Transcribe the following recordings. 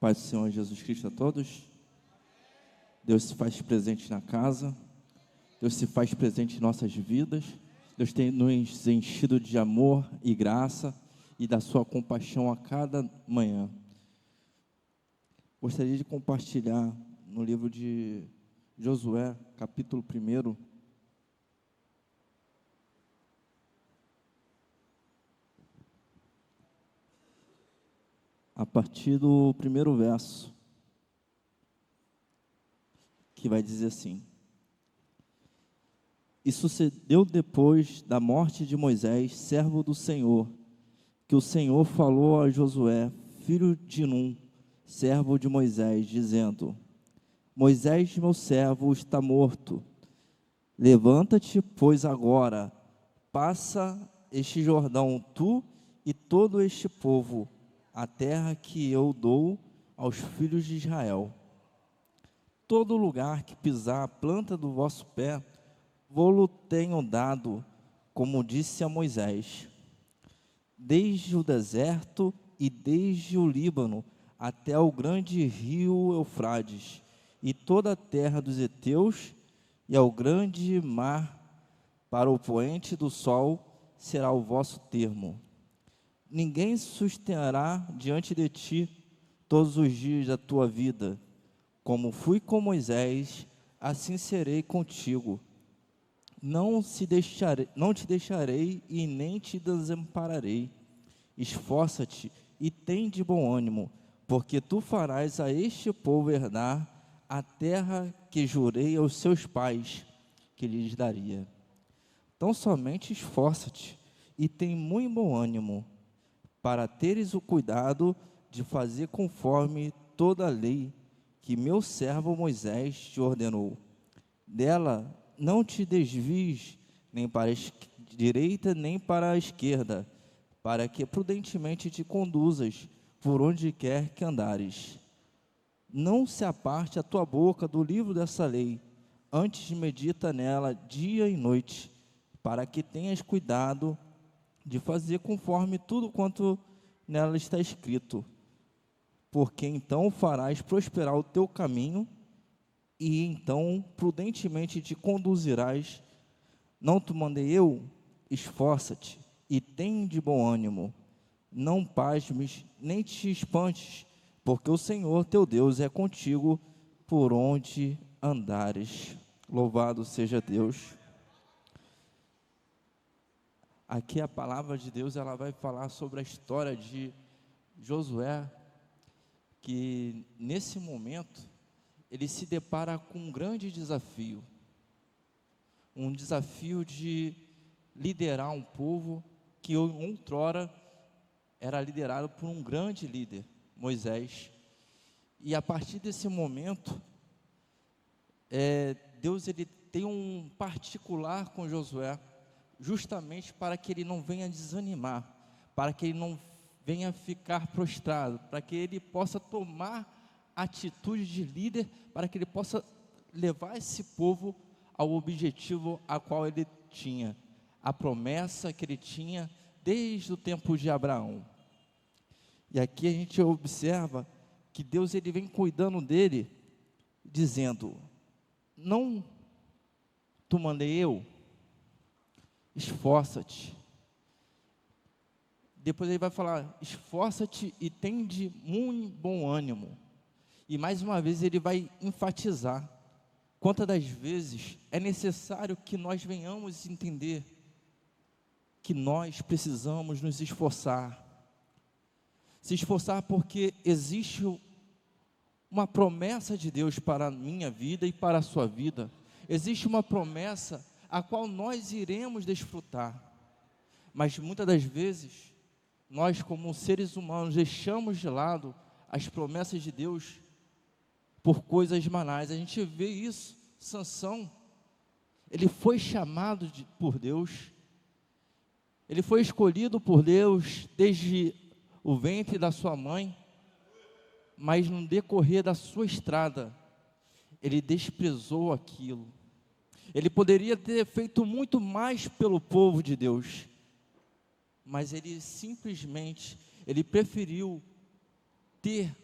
Paz do Senhor Jesus Cristo a todos. Deus se faz presente na casa, Deus se faz presente em nossas vidas, Deus tem nos enchido de amor e graça e da sua compaixão a cada manhã. Gostaria de compartilhar no livro de Josué, capítulo 1, a partir do primeiro verso, que vai dizer assim: E sucedeu depois da morte de Moisés, servo do Senhor, que o Senhor falou a Josué, filho de Num, servo de Moisés, dizendo: Moisés, meu servo, está morto. Levanta-te, pois agora, passa este Jordão, tu e todo este povo, a terra que eu dou aos filhos de Israel. Todo lugar que pisar a planta do vosso pé, vou-lo tenho dado, como disse a Moisés. Desde o deserto e desde o Líbano, até o grande rio Eufrades, e toda a terra dos heteus, e ao grande mar, para o poente do sol, será o vosso termo. Ninguém sustentará diante de ti todos os dias da tua vida. Como fui com Moisés, assim serei contigo. Não te deixarei e nem te desampararei. Esforça-te e tem de bom ânimo, porque tu farás a este povo herdar a terra que jurei aos seus pais que lhes daria. Então somente esforça-te e tem muito bom ânimo, para teres o cuidado de fazer conforme toda a lei que meu servo Moisés te ordenou. Dela não te desvies nem para a direita nem para a esquerda, para que prudentemente te conduzas por onde quer que andares. Não se aparte a tua boca do livro dessa lei, antes medita nela dia e noite, para que tenhas cuidado de fazer conforme tudo quanto nela está escrito, porque então farás prosperar o teu caminho, e então prudentemente te conduzirás. Não te mandei eu? Esforça-te e tem de bom ânimo. Não pasmes, nem te espantes, porque o Senhor teu Deus é contigo por onde andares. Louvado seja Deus. Aqui a palavra de Deus, ela vai falar sobre a história de Josué, que nesse momento ele se depara com um grande desafio, um desafio de liderar um povo que outrora era liderado por um grande líder, Moisés. E a partir desse momento, Deus ele tem um particular com Josué, justamente para que ele não venha desanimar, para que ele não venha ficar prostrado, para que ele possa tomar atitude de líder, para que ele possa levar esse povo ao objetivo a qual ele tinha, a promessa que ele tinha desde o tempo de Abraão. E aqui a gente observa que Deus ele vem cuidando dele, dizendo: não te mandei eu? Esforça-te. Depois ele vai falar: esforça-te e tem de muito bom ânimo. E mais uma vez ele vai enfatizar quantas das vezes é necessário que nós venhamos entender que nós precisamos nos esforçar. Se esforçar porque existe uma promessa de Deus para a minha vida e para a sua vida. Existe uma promessa a qual nós iremos desfrutar. Mas muitas das vezes, nós como seres humanos deixamos de lado as promessas de Deus por coisas banais. A gente vê isso. Sansão, ele foi chamado por Deus, ele foi escolhido por Deus desde o ventre da sua mãe, mas no decorrer da sua estrada, ele desprezou aquilo. Ele poderia ter feito muito mais pelo povo de Deus, mas ele simplesmente, ele preferiu ter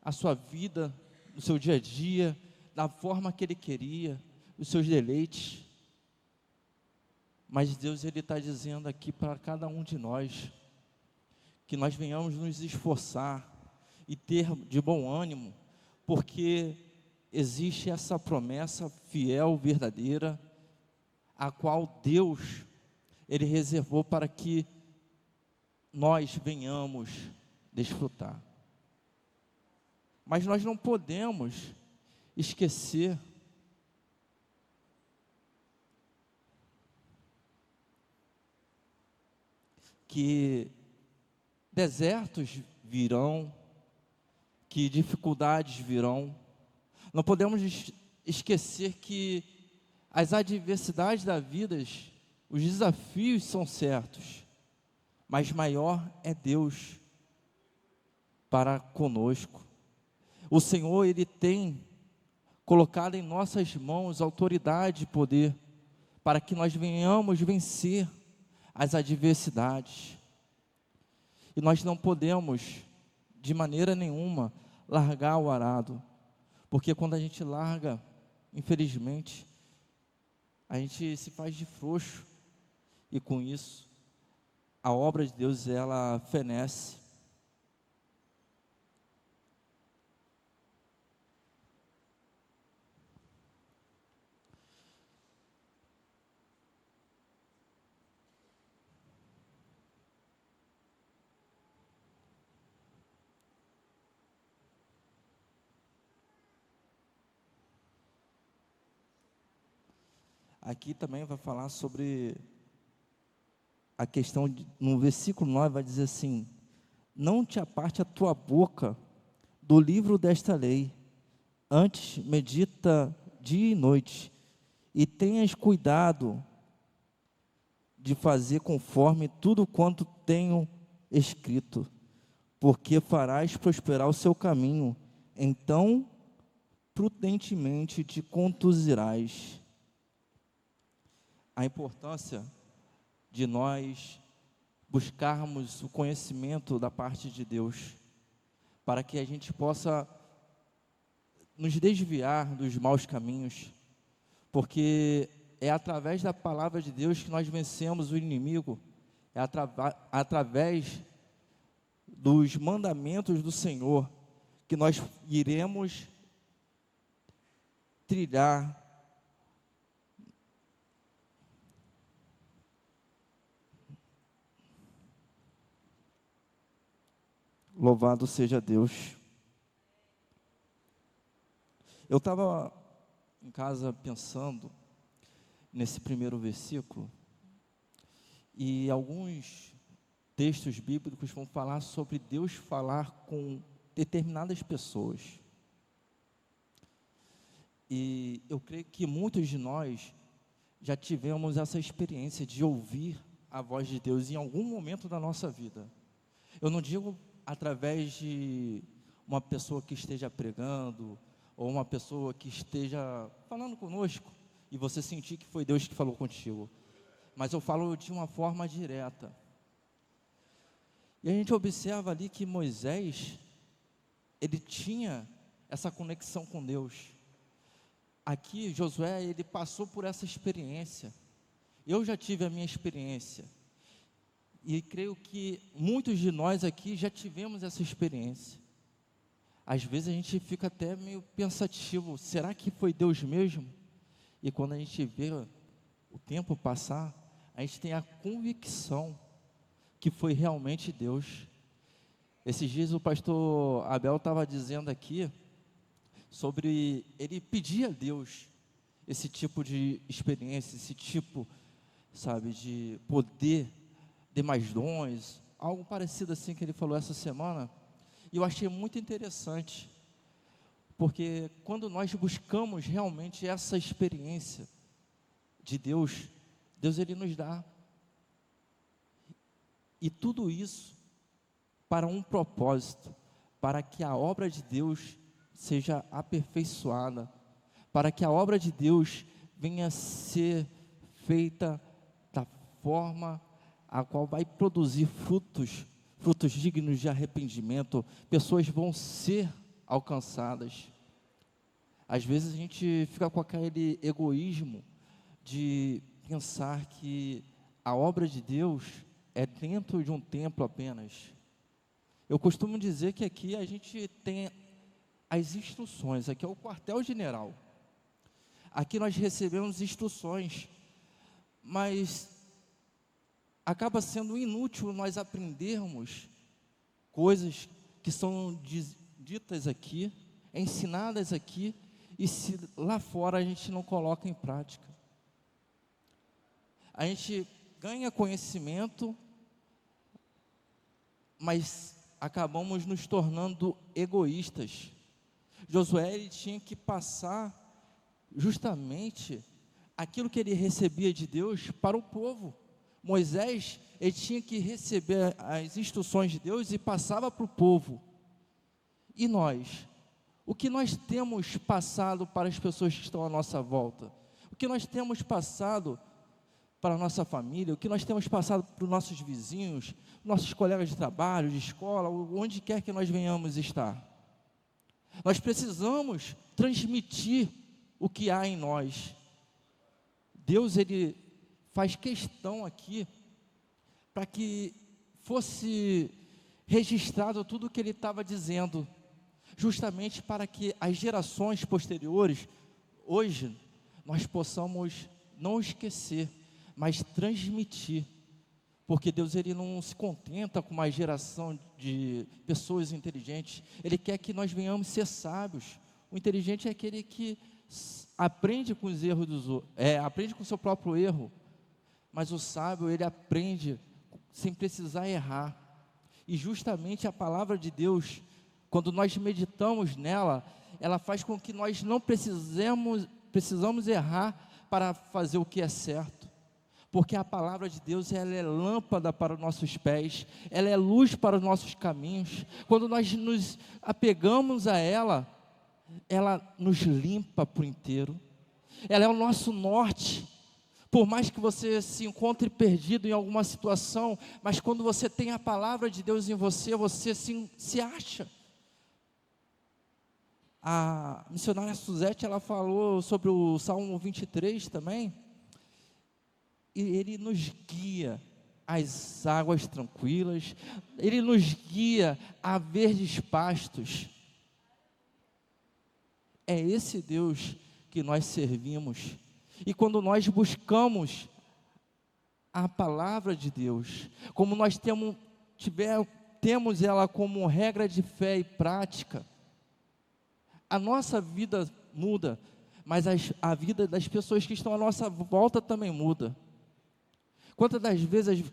a sua vida, no seu dia a dia, da forma que Ele queria, os seus deleites. Mas Deus, Ele está dizendo aqui para cada um de nós, que nós venhamos nos esforçar e ter de bom ânimo, porque existe essa promessa fiel, verdadeira, a qual Deus, Ele reservou para que nós venhamos desfrutar. Mas nós não podemos esquecer que desertos virão, que dificuldades virão. Não podemos esquecer que as adversidades da vida, os desafios são certos, mas maior é Deus para conosco. O Senhor, Ele tem colocado em nossas mãos autoridade e poder, para que nós venhamos vencer as adversidades. E nós não podemos, de maneira nenhuma, largar o arado, porque quando a gente larga, infelizmente, a gente se faz de frouxo, e com isso, a obra de Deus, ela fenece. Aqui também vai falar sobre a questão, no versículo 9 vai dizer assim: não te aparte a tua boca do livro desta lei, antes medita dia e noite, e tenhas cuidado de fazer conforme tudo quanto tenho escrito, porque farás prosperar o seu caminho, então prudentemente te conduzirás. A importância de nós buscarmos o conhecimento da parte de Deus, para que a gente possa nos desviar dos maus caminhos, porque é através da palavra de Deus que nós vencemos o inimigo, é através dos mandamentos do Senhor que nós iremos trilhar Louvado seja Deus. Eu estava em casa pensando nesse primeiro versículo, e alguns textos bíblicos vão falar sobre Deus falar com determinadas pessoas. E eu creio que muitos de nós já tivemos essa experiência de ouvir a voz de Deus em algum momento da nossa vida. Eu não digo através de uma pessoa que esteja pregando, ou uma pessoa que esteja falando conosco, e você sentir que foi Deus que falou contigo, mas eu falo de uma forma direta. E a gente observa ali que Moisés, ele tinha essa conexão com Deus. Aqui, Josué, ele passou por essa experiência. Eu já tive a minha experiência. E creio que muitos de nós aqui já tivemos essa experiência. Às vezes a gente fica até meio pensativo, será que foi Deus mesmo? E quando a gente vê o tempo passar, a gente tem a convicção que foi realmente Deus. Esses dias o pastor Abel estava dizendo aqui, sobre ele pedir a Deus esse tipo de experiência, esse tipo, sabe, de poder, de mais dons, algo parecido assim que ele falou essa semana, e eu achei muito interessante, porque quando nós buscamos realmente essa experiência de Deus, Deus ele nos dá, e tudo isso para um propósito, para que a obra de Deus seja aperfeiçoada, para que a obra de Deus venha a ser feita da forma a qual vai produzir frutos dignos de arrependimento. Pessoas vão ser alcançadas. Às vezes a gente fica com aquele egoísmo de pensar que a obra de Deus é dentro de um templo apenas. Eu costumo dizer que aqui a gente tem as instruções, aqui é o quartel-general. Aqui nós recebemos instruções, mas acaba sendo inútil nós aprendermos coisas que são ditas aqui, ensinadas aqui, e se lá fora a gente não coloca em prática. A gente ganha conhecimento, mas acabamos nos tornando egoístas. Josué, ele tinha que passar justamente aquilo que ele recebia de Deus para o povo. Moisés, ele tinha que receber as instruções de Deus e passava para o povo. E nós? O que nós temos passado para as pessoas que estão à nossa volta? O que nós temos passado para a nossa família? O que nós temos passado para os nossos vizinhos, nossos colegas de trabalho, de escola, onde quer que nós venhamos estar? Nós precisamos transmitir o que há em nós. Deus, ele faz questão aqui para que fosse registrado tudo o que ele estava dizendo, justamente para que as gerações posteriores, hoje, nós possamos não esquecer, mas transmitir, porque Deus, ele não se contenta com uma geração de pessoas inteligentes, Ele quer que nós venhamos ser sábios. O inteligente é aquele que aprende com os erros dos outros, aprende com o seu próprio erro, mas o sábio, ele aprende sem precisar errar. E justamente a palavra de Deus, quando nós meditamos nela, ela faz com que nós não precisamos errar para fazer o que é certo, porque a palavra de Deus, ela é lâmpada para os nossos pés, ela é luz para os nossos caminhos. Quando nós nos apegamos a ela, ela nos limpa por inteiro, ela é o nosso norte. Por mais que você se encontre perdido em alguma situação, mas quando você tem a palavra de Deus em você, você se acha. A missionária Suzete, ela falou sobre o Salmo 23 também, e ele nos guia às águas tranquilas, ele nos guia a verdes pastos. É esse Deus que nós servimos. E quando nós buscamos a palavra de Deus, como nós temos ela como regra de fé e prática, a nossa vida muda, mas a vida das pessoas que estão à nossa volta também muda. Quantas das vezes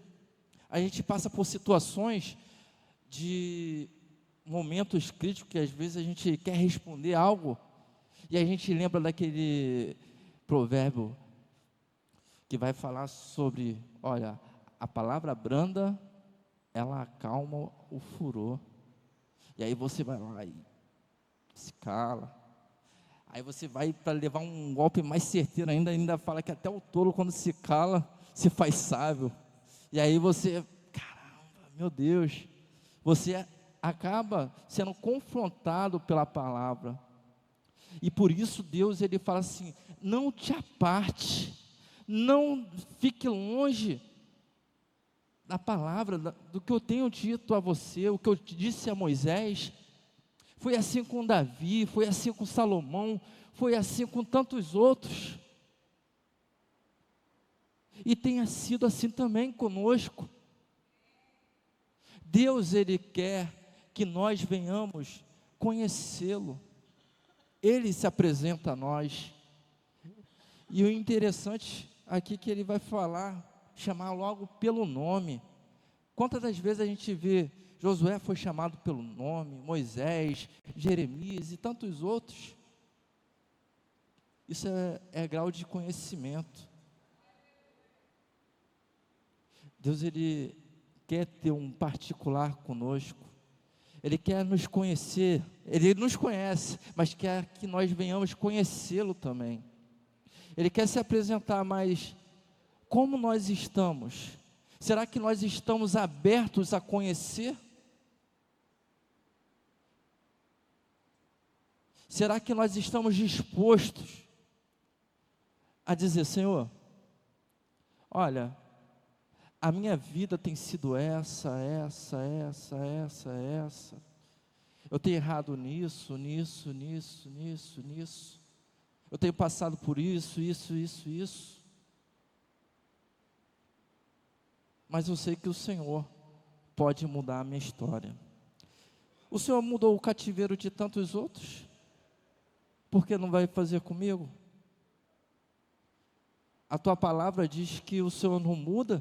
a gente passa por situações de momentos críticos, que às vezes a gente quer responder algo, e a gente lembra daquele provérbio que vai falar sobre, olha, a palavra branda, ela acalma o furor. E aí você vai lá e se cala. Aí você vai para levar um golpe mais certeiro ainda fala que até o tolo, quando se cala, se faz sábio. E aí você, caramba, meu Deus, você acaba sendo confrontado pela palavra. E por isso Deus, ele fala assim: não te aparte, não fique longe da palavra, do que eu tenho dito a você, o que eu disse a Moisés. Foi assim com Davi, foi assim com Salomão, foi assim com tantos outros. E tenha sido assim também conosco. Deus, ele quer que nós venhamos conhecê-lo. Ele se apresenta a nós. E o interessante aqui que ele vai falar, chamar logo pelo nome. Quantas das vezes a gente vê Josué foi chamado pelo nome, Moisés, Jeremias e tantos outros? Isso é grau de conhecimento. Deus, ele quer ter um particular conosco. Ele quer nos conhecer. Ele nos conhece, mas quer que nós venhamos conhecê-lo também. Ele quer se apresentar, mas como nós estamos? Será que nós estamos abertos a conhecer? Será que nós estamos dispostos a dizer: Senhor, olha, a minha vida tem sido essa. Eu tenho errado nisso. Eu tenho passado por isso. Mas eu sei que o Senhor pode mudar a minha história. O Senhor mudou o cativeiro de tantos outros, por que não vai fazer comigo? A tua palavra diz que o Senhor não muda,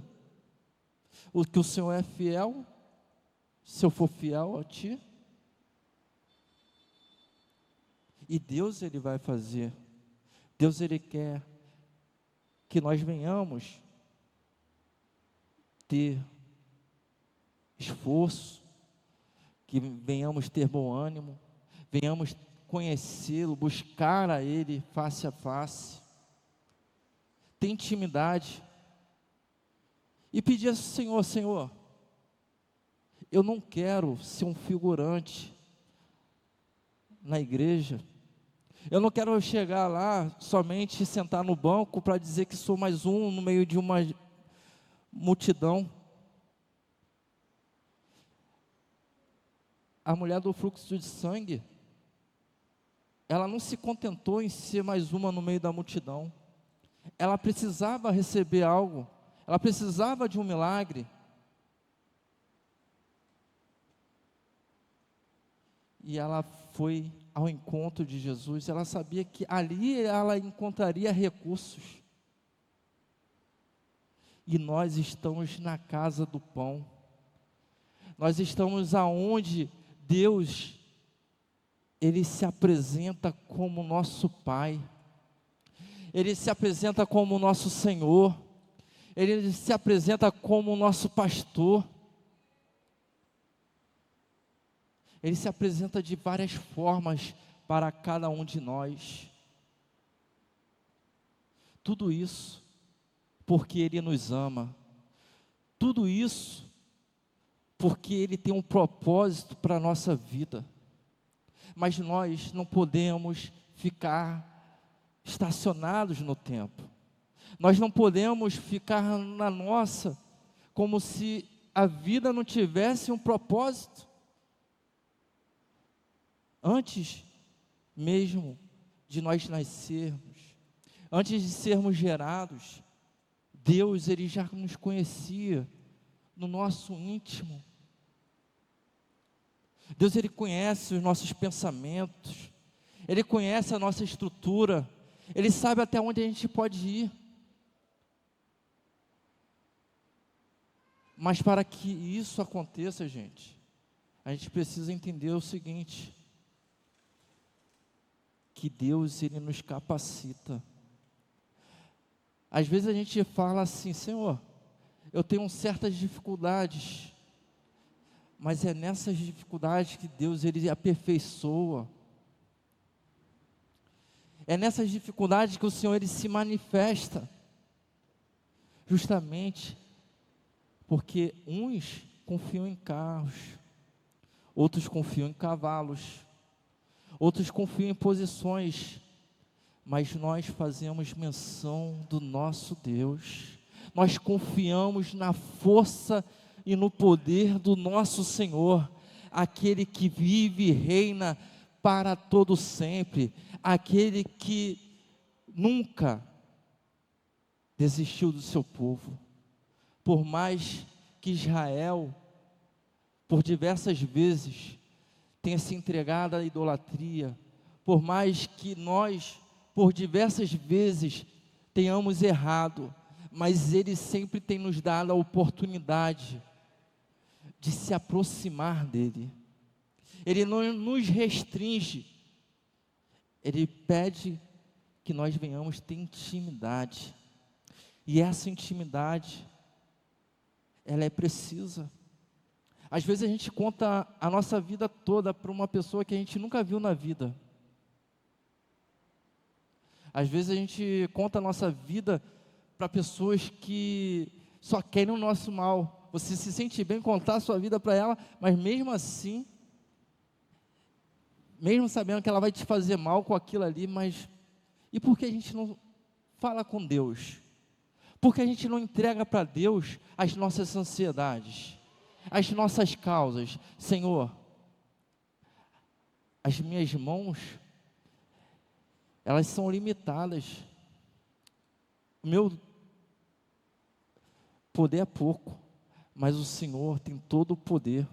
que o Senhor é fiel, se eu for fiel a ti. E Deus, Ele vai fazer. Deus, Ele quer que nós venhamos ter esforço, que venhamos ter bom ânimo, venhamos conhecê-lo, buscar a Ele face a face, ter intimidade, e pedir ao Senhor: Senhor, eu não quero ser um figurante na igreja, eu não quero chegar lá somente sentar no banco para dizer que sou mais um no meio de uma multidão. A mulher do fluxo de sangue, ela não se contentou em ser mais uma no meio da multidão. Ela precisava receber algo, ela precisava de um milagre. E ela foi ao encontro de Jesus. Ela sabia que ali ela encontraria recursos. E nós estamos na casa do pão. Nós estamos aonde Deus, Ele se apresenta como nosso Pai, Ele se apresenta como nosso Senhor, Ele se apresenta como nosso pastor, Ele se apresenta de várias formas para cada um de nós. Tudo isso porque Ele nos ama, tudo isso porque Ele tem um propósito para a nossa vida. Mas nós não podemos ficar estacionados no tempo. Nós não podemos ficar na nossa, como se a vida não tivesse um propósito. Antes mesmo de nós nascermos, antes de sermos gerados, Deus, Ele já nos conhecia no nosso íntimo. Deus, Ele conhece os nossos pensamentos, Ele conhece a nossa estrutura, Ele sabe até onde a gente pode ir. Mas para que isso aconteça, a gente precisa entender o seguinte: que Deus, Ele nos capacita. Às vezes a gente fala assim: Senhor, eu tenho certas dificuldades, mas é nessas dificuldades que Deus, Ele aperfeiçoa. É nessas dificuldades que o Senhor, Ele se manifesta. Justamente porque uns confiam em carros, outros confiam em cavalos, outros confiam em posições, mas nós fazemos menção do nosso Deus. Nós confiamos na força e no poder do nosso Senhor, aquele que vive e reina para todo sempre, aquele que nunca desistiu do seu povo. Por mais que Israel, por diversas vezes, tenha se entregado à idolatria, por mais que nós, por diversas vezes, tenhamos errado, mas Ele sempre tem nos dado a oportunidade de se aproximar dEle. Ele não nos restringe, Ele pede que nós venhamos ter intimidade, e essa intimidade, ela é precisa. Às vezes a gente conta a nossa vida toda para uma pessoa que a gente nunca viu na vida. Às vezes a gente conta a nossa vida para pessoas que só querem o nosso mal. Você se sente bem contar a sua vida para ela, mas mesmo assim, mesmo sabendo que ela vai te fazer mal com aquilo ali, mas e por que a gente não fala com Deus? Por que a gente não entrega para Deus as nossas ansiedades, as nossas causas? Senhor, as minhas mãos, elas são limitadas, o meu poder é pouco, mas o Senhor tem todo o poder.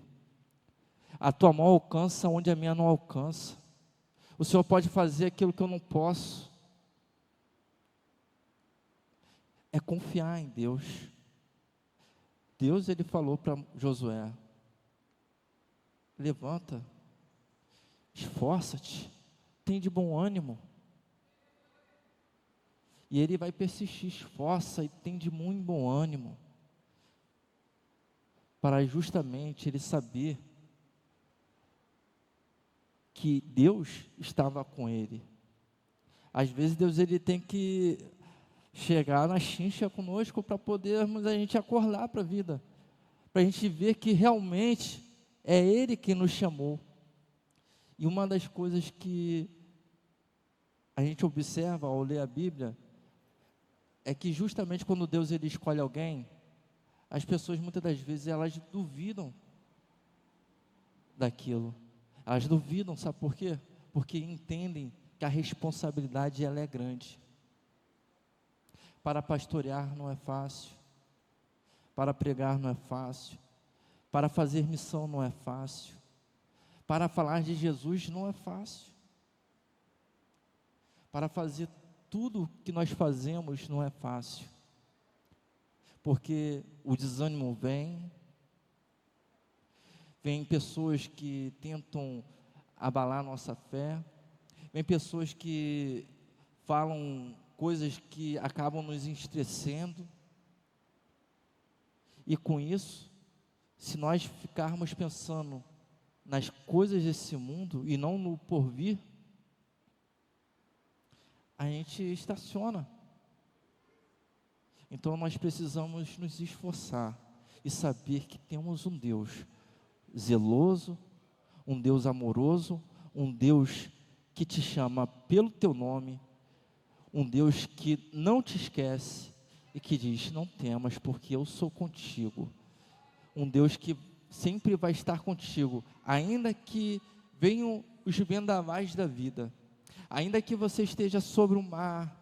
A tua mão alcança onde a minha não alcança. O Senhor pode fazer aquilo que eu não posso. É confiar em Deus. Deus, ele falou para Josué: levanta, esforça-te, tem de bom ânimo. E ele vai persistir, esforça e tem de muito bom ânimo, para justamente ele saber que Deus estava com ele. Às vezes Deus, ele tem que chegar na chincha conosco para podermos a gente acordar para a vida, para a gente ver que realmente é Ele que nos chamou. E uma das coisas que a gente observa ao ler a Bíblia é que justamente quando Deus, ele escolhe alguém, as pessoas muitas das vezes elas duvidam daquilo. Elas duvidam, sabe por quê? Porque entendem que a responsabilidade ela é grande. Para pastorear não é fácil, para pregar não é fácil, para fazer missão não é fácil, para falar de Jesus não é fácil, para fazer tudo que nós fazemos não é fácil, porque o desânimo vem pessoas que tentam abalar nossa fé, vem pessoas que falam coisas que acabam nos entristecendo, e com isso, se nós ficarmos pensando nas coisas desse mundo e não no porvir, a gente estaciona. Então nós precisamos nos esforçar e saber que temos um Deus zeloso, um Deus amoroso, um Deus que te chama pelo teu nome, um Deus que não te esquece e que diz: não temas, porque eu sou contigo. Um Deus que sempre vai estar contigo, ainda que venham os vendavais da vida, ainda que você esteja sobre o mar,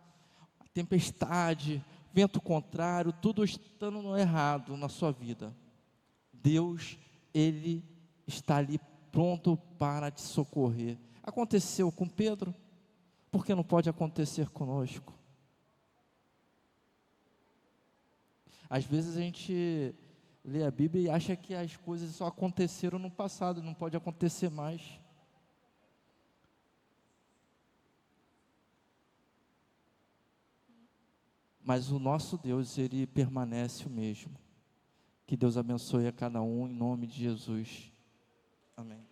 a tempestade, vento contrário, tudo estando no errado na sua vida, Deus, Ele está ali pronto para te socorrer. Aconteceu com Pedro, por que não pode acontecer conosco? Às vezes a gente lê a Bíblia e acha que as coisas só aconteceram no passado, não pode acontecer mais. Mas o nosso Deus, ele permanece o mesmo. Que Deus abençoe a cada um em nome de Jesus. Amém.